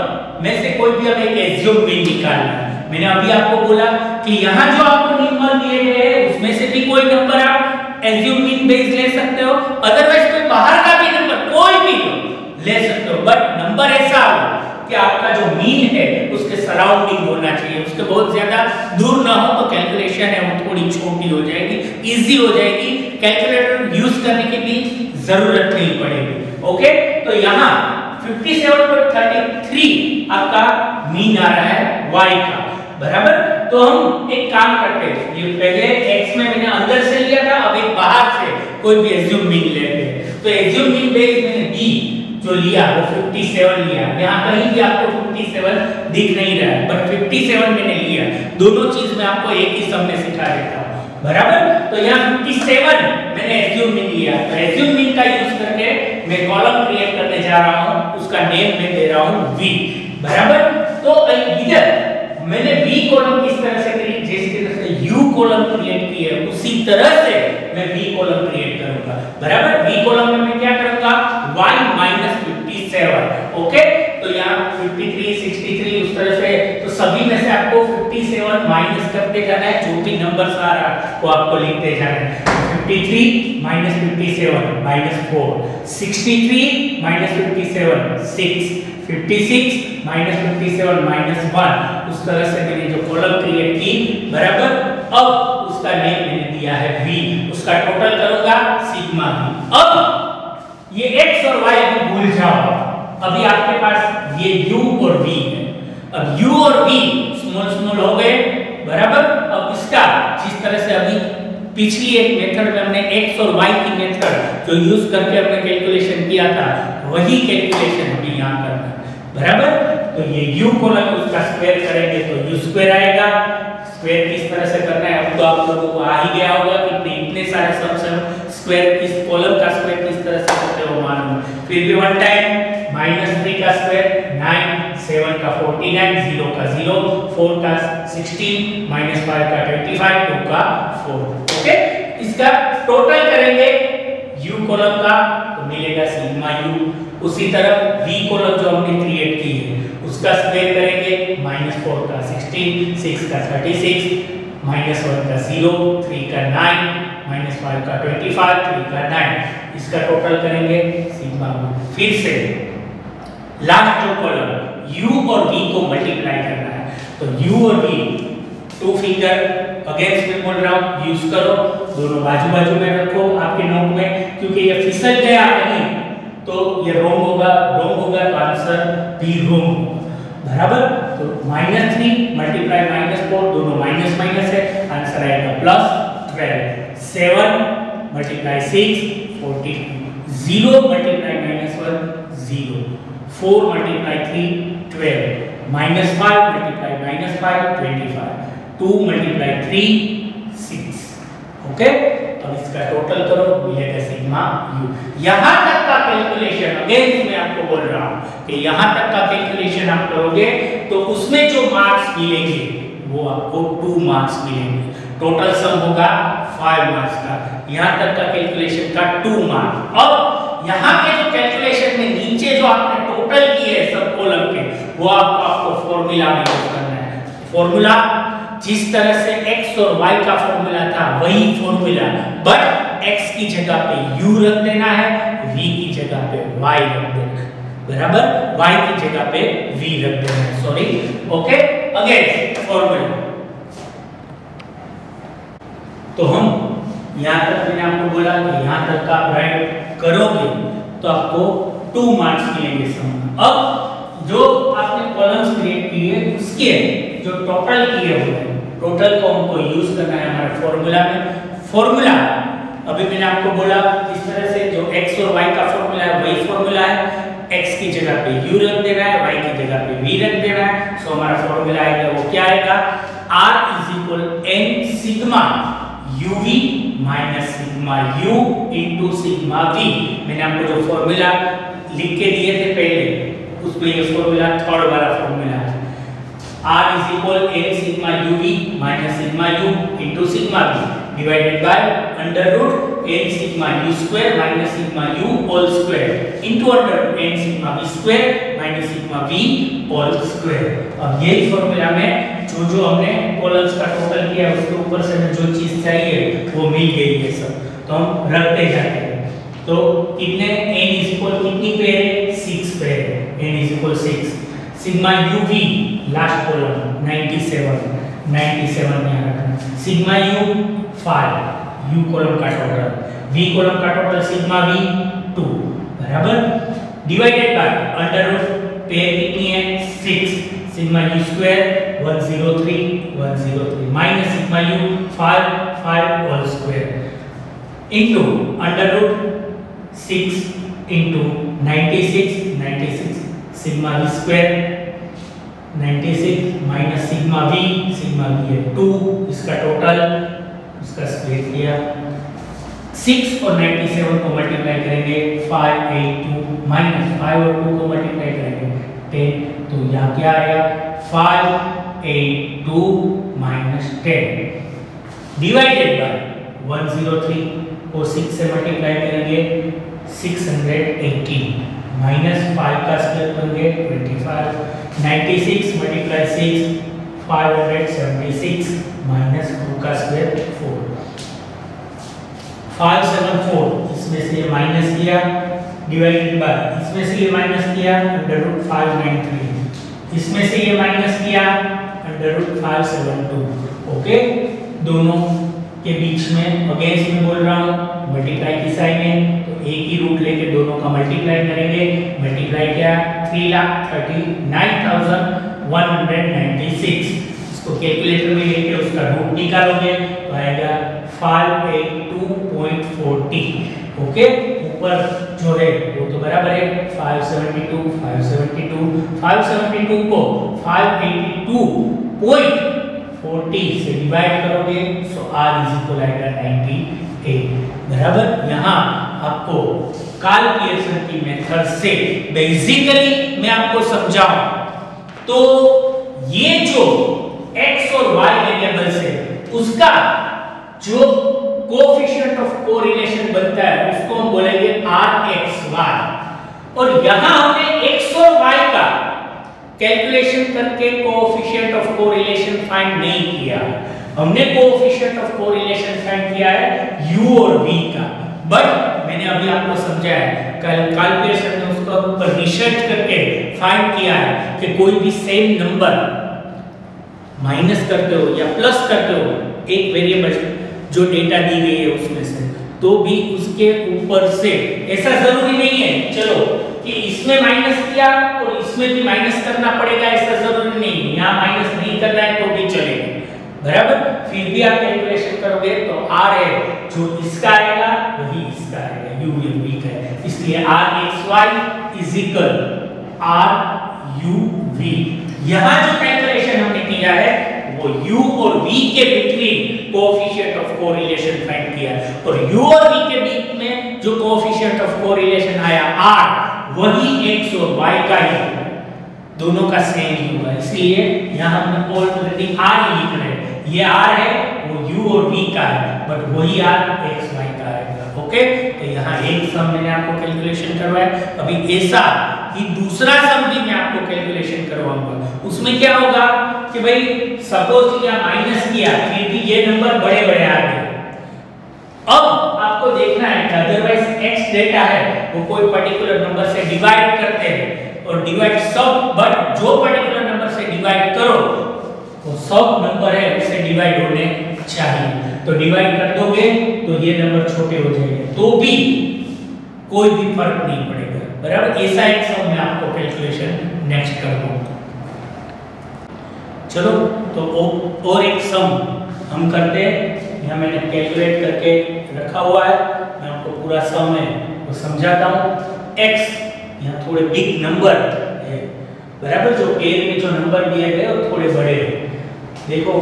में से कोई भी हमें एक एज्यूम मीन निकालना है। मैंने अभी आपको बोला कि यहां जो आपको नंबर दिए गए हैं उसमें से भी कोई नंबर आप एज्यूम मीन बेस ले सकते हो, अदरवाइज कोई बाहर का भी नंबर कोई भी ले सकते हो, बट नंबर ऐसा हो कि आपका जो मीन है उसके सराउंडिंग होना चाहिए, उसके बहुत ज्यादा दूर ना हो, तो कैलकुलेशन है वो थोड़ी छोटी हो जाएगी, इजी हो जाएगी, कैलकुलेटर यूज करने की भी जरूरत नहीं पड़ेगी। ओके, तो यहाँ 57.33 आपका मीन आ रहा है y का, बराबर। तो हम एक काम करते हैं, ये पहले x में मैंने अंदर से लिया था, अब एक बाहर से कोई भी एज्यूम मीन लेते हैं। तो एज्यूम मीन बेस मैंने b जो लिया वो 57 लिया, यहाँ कहीं भी आपको 57 दिख नहीं रहा है, बट 57 मैंने लिया। दोनों चीज मैं आपको एक ही सम में सिखा देता हूँ, बराबर। तो यहाँ 57 मैंने एज्यूम मीन लिया, तो एज्यूम मीन का यूज करके मैं कॉलम क्रिएट करने जा रहा हूँ, उसका नेम मैं दे रहा हूँ v, बराबर। तो इधर मैंने v कॉलम किस तरह से क्रिएट, जिस तरह से u कॉलम क्रिएट की है उसी तरह से मैं v कॉलम क्रिएट करूंगा, बराबर। v कॉलम में मैं क्या करूंगा, y माइनस 57, ओके। तो यहाँ 53, 63 उस तरह से, तो सभी में से आपको 57 माइनस करते जाना है, जो भी नंबर आ रहा है वो आपको लिखते जाना है। 53 minus 57 minus 4, 63 minus 57 6, 56 minus 57 minus 1, उस तरह से मैंने जो कॉलम क्रिएट की, बराबर। अब उसका नेम मैंने दिया है v, उसका टोटल करूंगा सिग्मा v। अब ये x और y अभी भूल जाओ, अभी आपके पास ये u और v है, अब u और v स्मॉल स्मॉल हो गए, बराबर। अब इसका जिस तरह से अभी पिछली एक मेथड में हमने x और y की मेथड जो यूज करके हमने कैलकुलेशन किया था, वही कैलकुलेशन हमें यहाँ करना है, बराबर। तो ये u कॉलम उसका स्क्वायर करेंगे तो u स्क्वायर आएगा। स्क्वायर किस तरह से करना है अब तो आप लोगों को आ ही गया होगा कि इतने सारे सम स्क्वायर किस कॉलम का स्क्वायर किस तरह से करते हो मालूम। फिर भी वन टाइम -3 का स्क्वायर 9, 7 का 49, 0 का 0, 4 का 16, -5 का 25, 2 का 4। ओके, इसका टोटल करेंगे u कॉलम का तो मिलेगा सिग्मा u। उसी तरह v कॉलम जो हमने क्रिएट की है उसका स्क्वायर करेंगे, -4 का 16, 6 का 36, -1 का 0, 3 का 9, -5 का 25, 3 का 9, इसका टोटल करेंगे सिग्मा u। फिर से लास्ट जो कॉलम u और v को मल्टीप्लाई करना है, तो u और v टू फिंगर अगेंस्ट में बोल रहा हूं, यूज करो, दोनों बाजू बाजू में रखो आपके नोट में, क्योंकि ये फिसल गया नहीं तो ये रॉन्ग होगा तो आंसर बी रॉन्ग होगा, बराबर। तो -3 मल्टीप्लाई -4 दोनों माइनस माइनस है, आंसर आएगा +12। 7 multiply 6 42, 0 multiply -1 0, 4 multiply 3 12, -5 multiply -5 25, 2 multiply 3 6। Okay, अब इसका टोटल करो, मिलेगा सिग्मा यू। यहां तक का कैलकुलेशन अगेन मैं आपको बोल रहा हूं कि यहां तक का कैलकुलेशन आप करोगे तो उसमें जो मार्क्स मिलेंगे वो आपको 2 मार्क्स मिलेंगे। टोटल सम होगा 5 मार्क्स का, यहां तक का कैलकुलेशन का 2 मार्क्स। अब यहां के जो कैलकुलेशन में नीचे जो आपने टोटल किए सब कॉलम के, वो आपको फॉर्मूला में यूज करना है। फॉर्मूला जिस तरह से x और y का फॉर्मूला था वही फॉर्मूला, बट x की जगह पे u रख देना है, v की जगह पे y रख देना है, बराबर, y की जगह पे v रख देना है, सॉरी, ओके। अगेन फॉर्मूला, तो हम यहां तक मैंने आपको बोला कि यहां तक का आप राइट करोगे तो आपको 2 मार्क्स मिलेंगे सम। अब जो आपने कॉलम्स क्रिएट किए उसके जो टोटल किए हुए हैं, टोटल को हमको यूज करना है हमारे फॉर्मूला में। फॉर्मूला अभी मैंने आपको बोला इस तरह से, जो x और y का फॉर्मूला है वही फॉर्मूला है, x की जगह पे u रख देना है, y की जगह पे v रख देना है। सो हमारा फॉर्मूला आएगा वो क्या आएगा, r = n sigma uv minus sigma u into sigma v। मैंने आपको जो फॉर्मूला लिख के दिए थे पहले, उसमें ये फॉर्मूला थर्ड वाला फॉर्मूला है, r n sigma uv minus sigma u into sigma v divided by under root n sigma u square minus sigma u whole square into under root n sigma v square minus sigma v whole square. अब ये formula में जो हमने columns का total किया उसके ऊपर से हमें जो चीज चाहिए वो मिल गई है सब, तो हम रखते जाते हैं। तो कितने n कितनी पेयर है, 6 पेयर है, n 6। Sigma uv last column 97 में रखना, सिग्मा u 5, u कॉलम का टोटल, v कॉलम का टोटल सिग्मा v 2, बराबर, divided by under root pair कितनी है 6, sigma u square 103 minus sigma u 5 whole square into under root 6 into 96 sigma v square 96 minus sigma v है 2, इसका total, उसका square किया, 6 और 97 को मल्टीप्लाई करेंगे 582 माइनस 5 और 2 को मल्टीप्लाई करेंगे 10, तो यहाँ क्या आएगा 582 माइनस 10 डिवाइडेड बाय 103 को 6 से मल्टीप्लाई करेंगे 680 माइनस 5 का स्क्वायर करेंगे 25, 96 मल्टीप्लाई 6 576 माइनस 2 का स्क्वायर 4, 574, इसमें से ये माइनस किया डिवाइडेड बाय, इसमें से ये माइनस किया अंडर रूट 593, इसमें से ये माइनस किया अंडर रूट 572, ओके। दोनों के बीच में अगेंस्ट में बोल रहा हूँ, मल्टीप्लाई की साइन है तो एक ही रूट लेके दोनों का मल्टीप्लाई करेंगे, मल्टीप्लाई किया 3,39,196, इसको कैलकुलेटर में लेके उसका रूट निकालोगे तो आएगा 582.40, ओके। ऊपर जो है वो तो बराबर है 572 को 582.40 से डिवाइड करोगे सो r आएगा 98, बराबर। यहाँ आपको कैलकुलेशन की मेथड से बेसिकली मैं आपको समझाऊं तो ये जो x और y वेरिएबल्स है उसका जो कोएफिशिएंट ऑफ कोरिलेशन बनता है उसको हम बोलेंगे rxy, और यहां हमने x और y का कैलकुलेशन करके कोएफिशिएंट ऑफ कोरिलेशन फाइंड नहीं किया, हमने कोएफिशिएंट ऑफ कोरिलेशन फाइंड किया है u और v का, बट मैंने अभी आपको समझाया कैलकुलेशन में उसको ऊपर रिसर्च करके फाइंड किया है कि कोई भी सेम नंबर माइनस करते हो या प्लस करते हो एक वेरिएबल जो डेटा दी गई है उसमें से, तो भी उसके ऊपर से ऐसा जरूरी नहीं है चलो कि इसमें माइनस किया और इसमें भी माइनस करना पड़ेगा, ऐसा जरूरी नहीं, यहाँ माइनस नहीं करना है तो भी चलेगा, बराबर। फिर भी आप कैलकुलेशन करोगे तो r है जो इसका आएगा वही इसका आएगा, u v का है, इसलिए rxy = r u v। यहाँ जो कैलकुलेशन हमने किया है वो वो u और v के between coefficient of correlation find किया और u और v के बीच में जो कोएफिशिएंट ऑफ कोरिलेशन आया r वही x और y का ही होगा, दोनों का सेम ही होगा। इसलिए यहां हमने ऑलरेडी r लिख रहे हैं, ये r है वो u और v का है, बट वही r x y का आएगा। ओके, तो यहाँ एक सम मैंने आपको कैलकुलेशन करवाया, अभी ऐसा ही दूसरा सम भी मैं आपको कैलकुलेशन करवाऊंगा। उसमें क्या होगा कि भाई सपोज या माइनस किया फिर भी ये नंबर बड़े बड़े आ गए। अब आपको देखना है कि अदरवाइज x डेटा है वो कोई पर्टिकुलर नंबर से डिवाइड करते हैं और डिवाइड सब, बट जो पर्टिकुलर नंबर से डिवाइड करो वो सब नंबर है उससे डिवाइड होने चाहिए। तो डिवाइड कर दोगे तो ये नंबर छोटे हो जाएंगे तो भी कोई भी फर्क नहीं पड़ेगा, बराबर। ऐसा एक सम मैं आपको कैलकुलेशन नेक्स्ट करूंगा। चलो तो और एक सम हम करते हैं, यहाँ मैंने कैलकुलेट करके रखा हुआ है, मैं आपको पूरा सम है वो समझाता हूँ। x यहाँ थोड़े बिग नंबर है, बराबर, जो पेयर में जो नंबर दिए गए वो थोड़े बड़े हैं। देखो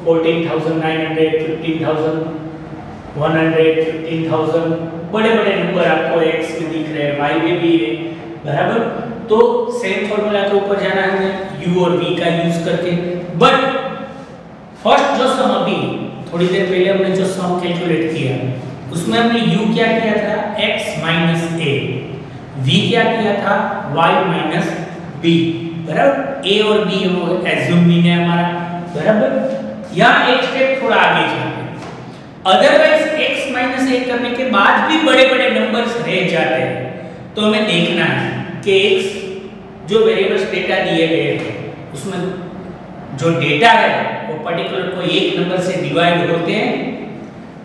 14,900, 15,000, 100, 15,000, बड़े बड़े नंबर आपको x में दिख रहे हैं, y में भी है, बराबर। तो सेम फॉर्मूला के ऊपर जाना है हमें u और v का यूज करके। बट फर्स्ट जो सम अभी थोड़ी देर पहले हमने जो सम कैलकुलेट किया उसमें हमने u क्या किया था x माइनस a, v क्या किया था y माइनस b, बराबर। a और b वो एज्यूम मीन है हमारा, बराबर। यहाँ एक स्टेप थोड़ा आगे जाते हैं, अदरवाइज x माइनस a करने के बाद भी बड़े बड़े नंबर्स रह जाते हैं, तो हमें देखना है कि x जो वेरिएबल्स डेटा दिए गए हैं उसमें जो डेटा है वो पर्टिकुलर कोई एक नंबर से डिवाइड होते हैं,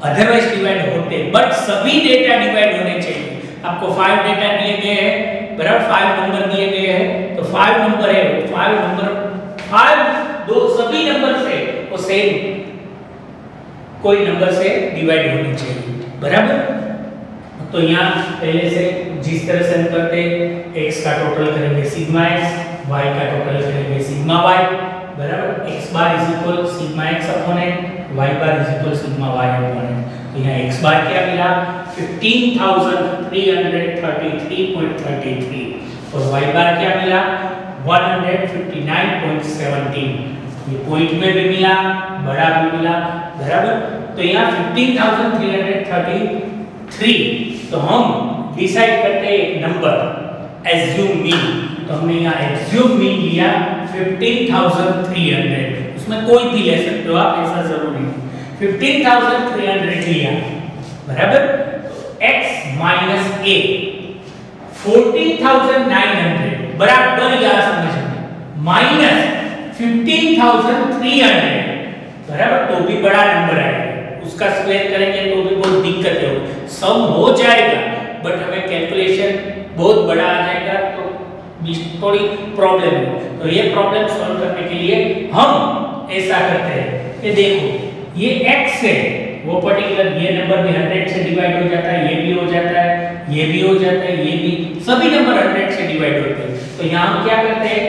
अदरवाइज डिवाइड होते हैं, बट सभी डेटा डिवाइड होने चाहिए। आपको 5 डेटा दिए गए हैं, बराबर, 5 नंबर दिए गए हैं, तो 5 नंबर है, 5 नंबर 5 दो सभी नंबर से वो सेम कोई नंबर से डिवाइड होनी चाहिए, बराबर। तो यहाँ पहले से जिस तरह से हम करते हैं x का टोटल करेंगे सिग्मा x, y का टोटल करेंगे सिग्मा y, बराबर। x bar is equal sigma x upon n, y bar is equal sigma y upon n। तो यहाँ x बार क्या मिला 15,333.33 और y बार क्या मिला 159.17। ये पॉइंट में भी मिला, बड़ा भी मिला, बराबर। तो यहाँ 15,333, तो हम डिसाइड करते हैं एक नंबर एज्यूम मीन, तो हमने यहाँ एज्यूम मीन लिया 15,300, उसमें कोई भी ले सकते हो आप, ऐसा जरूरी नहीं। 15,300 लिया, बराबर। x माइनस a 14,900, बराबर याद समझना, माइनस 15,300, बराबर। तो भी बड़ा नंबर आएगा, उसका स्क्वायर करेंगे तो भी बहुत दिक्कत होगी। सम हो जाएगा बट हमें कैलकुलेशन बहुत बड़ा आ जाएगा तो थोड़ी प्रॉब्लम है। तो ये प्रॉब्लम सॉल्व करने के लिए हम ऐसा करते हैं कि देखो ये x है वो पर्टिकुलर ये नंबर भी 100 से डिवाइड हो जाता है, ये भी हो जाता है, ये भी हो जाता है, ये भी, सभी नंबर 100 से डिवाइड होते हैं। तो यहाँ हम क्या करते हैं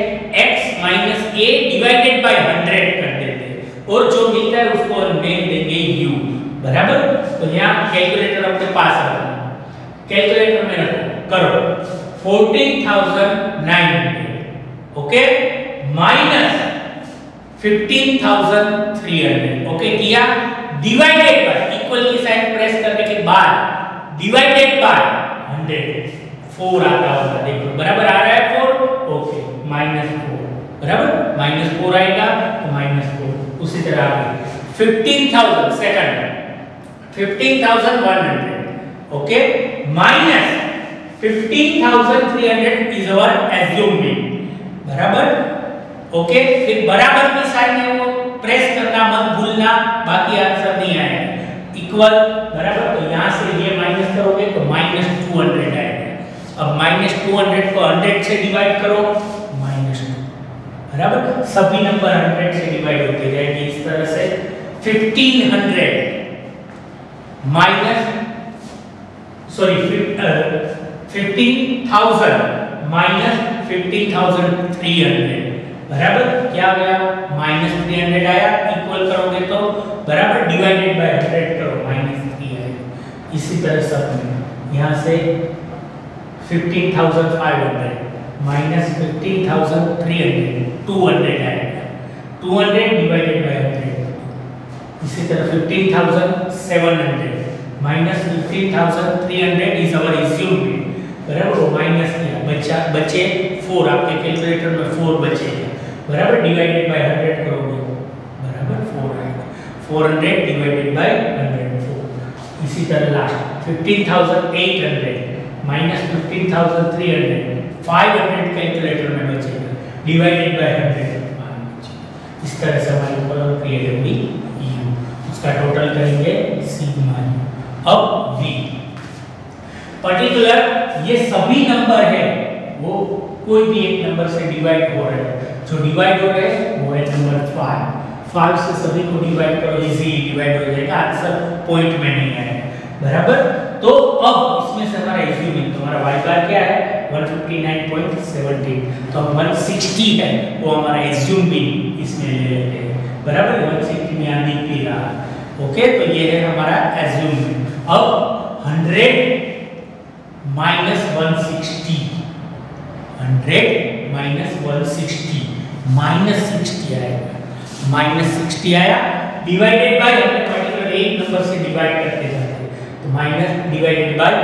x minus a divided by 100 कर देते हैं और जो मिलता है उसको हम नेम देंगे u, बराबर। तो यहाँ कैलकुलेटर अपने पास रखना, कैलकुलेटर में रखो, करो 14,900, ओके, माइनस 15,300, ओके किया, डिवाइडेड बाय, इक्वल की साइन प्रेस करने के बाद डिवाइडेड बाय 100, 4 आता होगा, देखो बराबर आ रहा है 4, ओके, -4, बराबर, -4 आएगा तो -4, उसी तरह आगे 15,000 second 15,100, okay, minus 15,300 is our assume mean, बराबर, ओके। फिर बराबर की साइन है वो प्रेस करना मत भूलना, बाकी आंसर नहीं आएगा, इक्वल, बराबर। तो यहाँ से ये माइनस करोगे तो -200 आएगा। अब -200 को 100 से डिवाइड करो, -2, बराबर। सभी नंबर 100 से डिवाइड होते जाएंगे इस तरह से। 1500 माइनस 15,000 माइनस 15,300, बराबर क्या आ गया, -300 आया, इक्वल करोगे तो बराबर डिवाइडेड बाय 100 करो, -3 आएगा। इसी तरह सब में यहाँ से 15,500 -15,300 200 आएगा, 200 डिवाइडेड बाय 100। इसी तरह 15,700 -15,300 इज आवर assumed rate, बराबर वो माइनस किया, बचे 4, आपके कैलकुलेटर में 4 बचेगा, बराबर डिवाइडेड बाय 100 करोगे बराबर 4 आएगा, 400 डिवाइडेड बाय 104। इसी तरह लास्ट 15,800 -15,300 500 कैलकुलेटर में बचेगा, डिवाइडेड बाय 100 इस तरह से हमारी कॉलम क्रिएट होगी u, उसका टोटल करेंगे सिग्मा u। अब v पर्टिकुलर ये सभी नंबर है वो कोई भी एक नंबर से डिवाइड हो रहे हैं, जो डिवाइड हो रहे हैं वो है नंबर 5 से सभी को डिवाइड करो, इजी डिवाइड हो जाएगा, आंसर पॉइंट में नहीं आएगा, बराबर। तो अब इसमें से हमारा एज्यूमिंग, तो हमारा y बार क्या है 159.17, तो 160 है वो हमारा एज्यूमिंग इसमें ले लेते हैं, बराबर 160 में यहाँ दिख भी रहा, ओके। तो ये है हमारा एज्यूमिंग। अब 100 -160 -160 आएगा, -60 आया, डिवाइडेड बाय हमने पर्टिकुलर एक नंबर से डिवाइड करते जाते हैं, तो माइनस डिवाइडेड बाय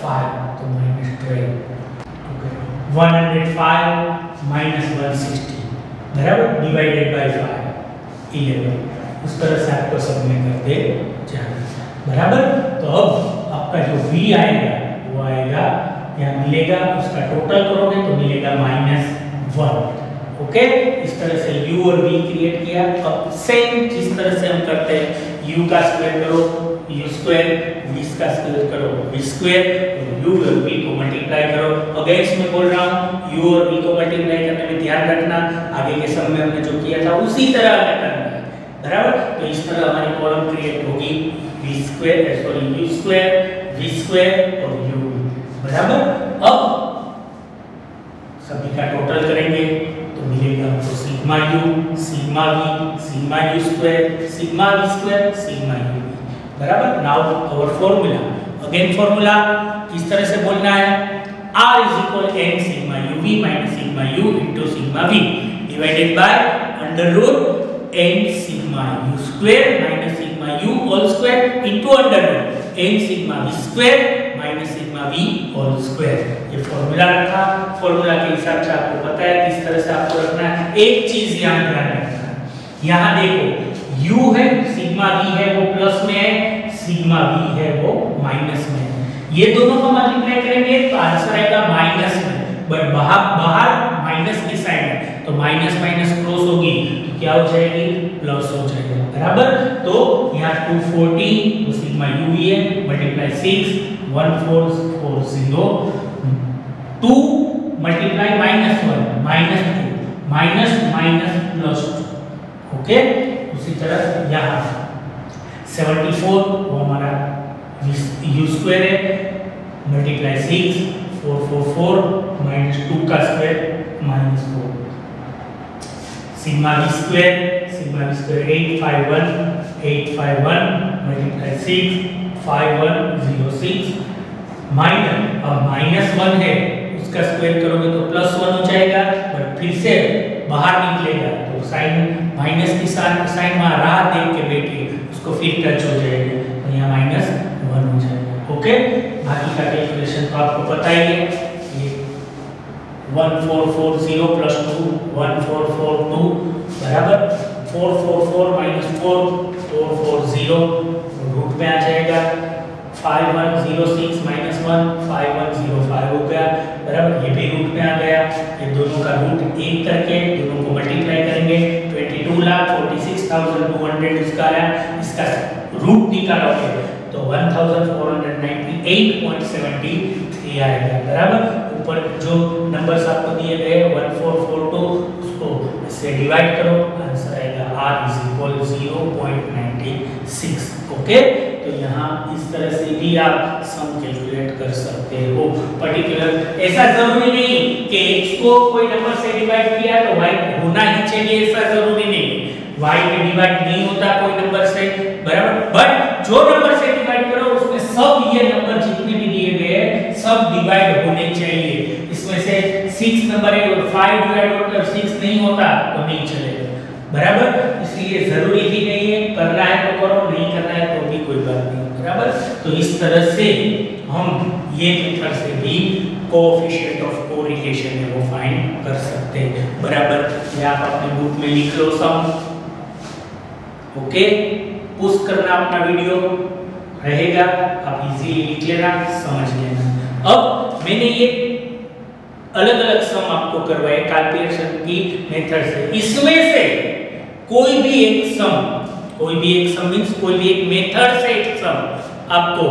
5, तो -12, 105 -160 बराबर डिवाइडेड बाय 5 11, उस तरह से आपको सब में करते जाना, बराबर। तो अब आपका जो v आएगा वो आएगा, यहाँ मिलेगा, उसका टोटल करोगे तो मिलेगा -1, ओके। इस तरह से u और v क्रिएट किया। अब सेम जिस तरह से हम करते हैं, u का स्क्वायर करो u स्क्वायर, v का स्क्वायर करो v स्क्वायर, u और v को मल्टीप्लाई करो। अगेन इसमें बोल रहा हूँ u और v को मल्टीप्लाई करने में ध्यान रखना, आगे के सब में हमने जो किया था उसी तरह हमें करना है, बराबर। तो इस तरह हमारी कॉलम क्रिएट होगी v square sorry u square, v square और u, बराबर। अब सभी का टोटल करेंगे तो मिलेगा हमको sigma u, sigma v, sigma u square, sigma v square, sigma u, बराबर। Now our formula, again formula किस तरह से बोलना है, r is equal n sigma uv minus sigma u into sigma v divided by under root n sigma u square minus sigma u whole square into under root n sigma v square minus sigma v whole square. ये formula रखा, formula के हिसाब से आपको पता है किस तरह से आपको रखना है। एक चीज यहाँ ध्यान रखना, यहाँ देखो u है, सिग्मा v है वो प्लस में है, सिग्मा v है वो माइनस में है, ये दोनों को मल्टीप्लाई करेंगे तो आंसर आएगा माइनस में, बट बाहर माइनस की साइड है तो माइनस माइनस क्रॉस होगी तो क्या हो जाएगी, प्लस हो जाएगा, बराबर। तो यहाँ 240 तो सिग्मा u v है, multiply 6 1440 2 multiply -1 -2 minus minus plus 2, okay. उसी तरह यहाँ 74 वो हमारा u स्क्वायर है, मल्टीप्लाई 6 444 -2 का square -4, sigma v square 851 multiply 6 5106 -1 है, उसका स्क्वायर करोगे तो +1 हो जाएगा, बट फिर से बाहर निकलेगा तो साइन माइनस की साइन वहाँ राह देख के बैठी उसको फिर टच हो जाएगा तो यहाँ -1 हो जाएगा, ओके। बाकी का कैलकुलेशन तो आपको पता ही है, ये 1440 + 2 1442 बराबर 444 - 4 440 रूट में आ जाएगा, 5106 - 1 5105 हो गया, बराबर। ये भी रूट में आ गया, ये दोनों का रूट 1 करके दोनों को मल्टीप्लाई करेंगे 22,46,200 इसका आया, इसका रूट निकालोगे तो 1498.73 आएगा, बराबर। ऊपर जो नंबर्स आपको दिए गए 1442 उसको इससे डिवाइड करो, आंसर आएगा r = 0.96, ओके। तो तो यहाँ इस तरह से भी आप सम कैलकुलेट कर सकते हो। पर्टिकुलर ऐसा जरूरी नहीं कि x को कोई नंबर से डिवाइड किया तो y होना ही चाहिए, ऐसा जरूरी नहीं। y में डिवाइड नहीं होता कोई नंबर से, बराबर, बट जो नंबर से डिवाइड करो उसमें सब ये नंबर जितने भी दिए गए हैं सब डिवाइड होने चाहिए। इसमें से 6 नंबर है और 5 डिवाइड होकर 6 नहीं होता तो नहीं चलेगा, बराबर। इसलिए जरूरी भी नहीं है, करना है तो करो, नहीं करना है तो भी कोई बात नहीं, बराबर। तो इस तरह से हम ये मेथड से भी कोएफिशिएंट ऑफ कोरिलेशन है वो फाइंड कर सकते हैं, बराबर। ये आप अपने बुक में लिख लो सम, ओके। पुश करना अपना वीडियो रहेगा, आप इजीली लिख लेना, समझ लेना। अब मैंने ये अलग अलग सम आपको करवाए कैलकुलेशन की मेथड से, इसमें से कोई भी एक सम मींस कोई भी एक मेथड से एक सम आपको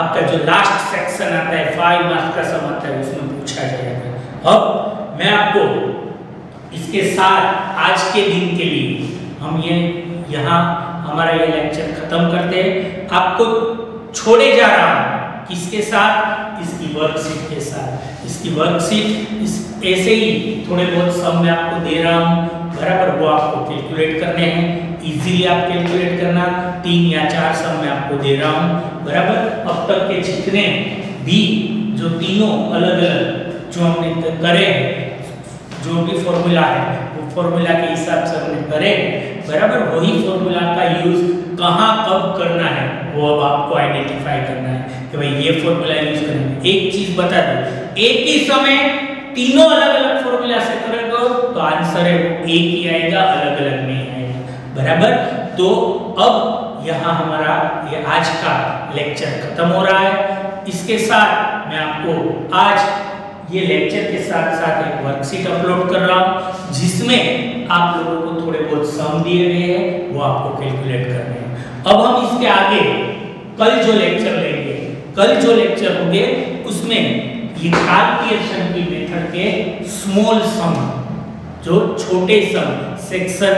आपका जो लास्ट सेक्शन आता है 5 मार्क्स का सम आता है उसमें पूछा जाएगा। अब मैं आपको इसके साथ आज के दिन के लिए हम ये यहाँ हमारा ये लेक्चर खत्म करते हैं। आपको छोड़े जा रहा हूँ किसके साथ, इसकी वर्कशीट के साथ। इसकी वर्कशीट ऐसे ही थोड़े बहुत सम मैं आपको दे रहा हूँ, बराबर, वो आपको कैलकुलेट करने हैं, इजीली आप कैलकुलेट करना। 3 या 4 सम मैं आपको दे रहा हूँ, बराबर। अब तक के जितने भी जो तीनों अलग अलग जो हमने करे जो भी फॉर्मूला है वो फॉर्मूला के हिसाब से हमने करे, बराबर। वही फॉर्मूला का यूज कहाँ कब करना है वो अब आपको आइडेंटिफाई करना है कि भाई ये फॉर्मूला यूज करेंगे। एक चीज बता दो, एक ही समय तीनों अलग अलग फॉर्मूला से करेंगे तो आंसर है वो एक ही आएगा, अलग अलग नहीं आएगा, बराबर। तो अब यहाँ हमारा ये आज का लेक्चर खत्म हो रहा है। इसके साथ मैं आपको आज ये लेक्चर के साथ साथ एक वर्कशीट अपलोड कर रहा हूँ जिसमें आप लोगों को थोड़े बहुत सम दिए गए हैं वो आपको कैलकुलेट करने हैं। अब हम इसके आगे कल जो लेक्चर होंगे उसमें ये कैलकुलेशन की मेथड के स्मॉल सम, जो छोटे सम सेक्शन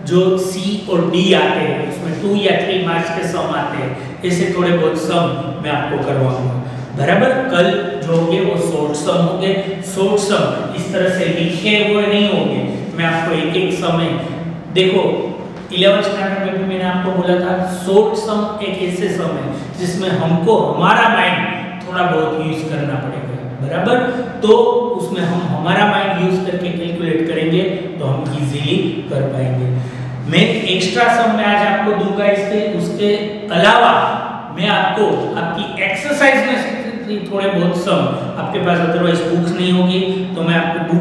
जो C और D आते हैं उसमें 2 या 3 मार्क्स के सम आते हैं, ऐसे थोड़े बहुत सम मैं आपको करवाऊंगा, बराबर। कल जो होंगे वो शॉर्ट सम होंगे। शॉर्ट सम इस तरह से लिखे हुए नहीं होंगे, मैं आपको एक एक समय देखो 11th स्टैंडर्ड में भी मैंने आपको बोला था शॉर्ट सम एक ऐसे सम है जिसमें हमको हमारा माइंड थोड़ा बहुत यूज करना पड़ेगा, बराबर। तो उसमें हम हमारा माइंड यूज करके कैलकुलेट करेंगे तो हम इजीली कर पाएंगे। मैं एक्स्ट्रा सम में आज आपको दूंगा उसके अलावा मैं आपको आपकी एक्सरसाइज में थोड़े बहुत सम आपके पास अदरवाइज बुक्स नहीं होगी तो मैं आपको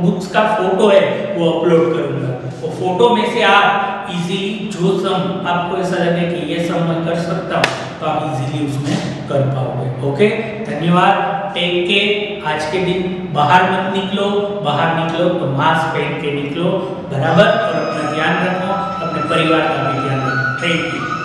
बुक्स का फोटो है वो अपलोड करूंगा। वो फोटो में से आप इजीली जो सम आपको ऐसा लगे कि ये सम मैं कर सकता हूँ तो आप इजीली उसमें कर पाओगे। ओके, धन्यवाद, टेक केयर। आज के दिन बाहर मत निकलो, बाहर निकलो तो मास्क पहन के निकलो, बराबर। और अपना ध्यान रखो, अपने परिवार का भी ध्यान रखो। Thank you.